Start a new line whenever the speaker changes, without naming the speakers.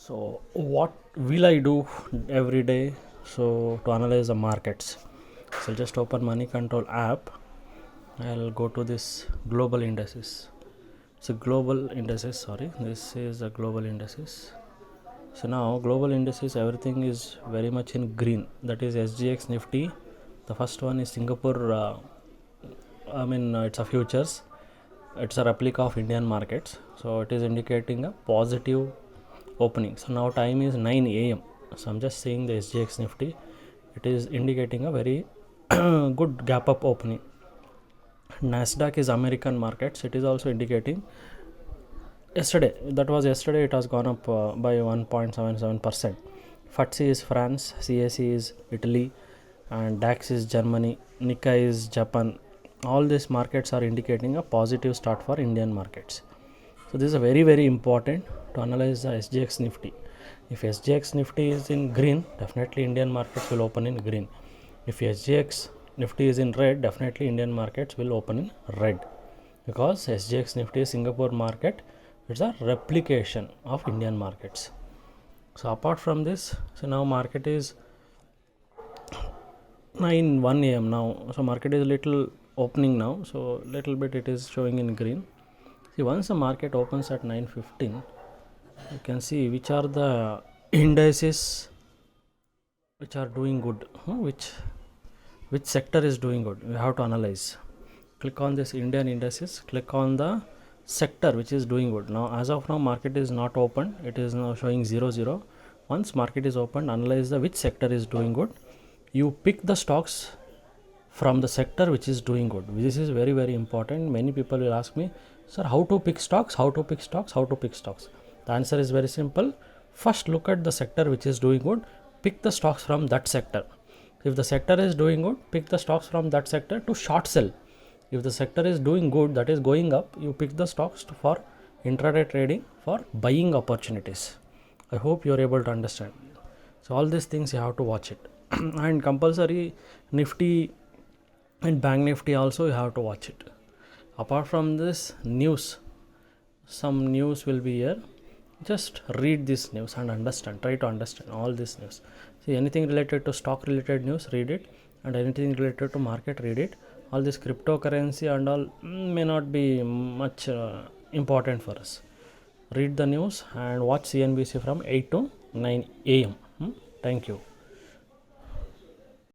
So, what will I do every day? So, to analyze the markets, so I'll just open Money Control app. I'll go to this global indices. So, global indices, sorry, this is a global indices. So, now global indices, everything is very much in green. That is SGX Nifty. The first one is Singapore, it's a futures. It's a replica of Indian markets. So, it is indicating a positive opening. So now time is 9 a.m. So I'm just seeing the SGX Nifty. It is indicating a very good gap up opening. Nasdaq is American markets. It is also indicating yesterday. Yesterday. It has gone up by 1.77%. FTSE is France, CAC is Italy, and DAX is Germany. Nikkei is Japan. All these markets are indicating a positive start for Indian markets. So this is a very important to analyze the SGX Nifty. If SGX Nifty is in green, definitely Indian markets will open in green. If SGX Nifty is in red, definitely Indian markets will open in red, because SGX Nifty is Singapore market. It's a replication of Indian markets. So apart from this, so now market is 9:01 a.m. now. So market is little opening now. So little bit it is showing in green. See, once the market opens at 9:15, you can see which are the indices which are doing good, which sector is doing good. We have to analyze. Click on this Indian indices, click on the sector which is doing good. Now as of now market is not open, it is now showing 00. Once market is open, analyze the which sector is doing good. You pick the stocks from the sector which is doing good. This is very important. Many people will ask me, sir, how to pick stocks? The answer is very simple. First look at the sector which is doing good, pick the stocks from that sector. If the sector is doing good, pick the stocks from that sector to short sell. If the sector is doing good, that is going up, you pick the stocks for intraday trading, for buying opportunities. I hope you are able to understand. So all these things you have to watch it. And compulsory Nifty and Bank Nifty also you have to watch it. Apart from this, news, some news will be here. Just read this news and understand. Try to understand all this news. See, anything related to stock related news, read it, and anything related to market, read it. All this cryptocurrency and all may not be much important for us. Read the news and watch CNBC from 8 to 9 a.m. Thank you.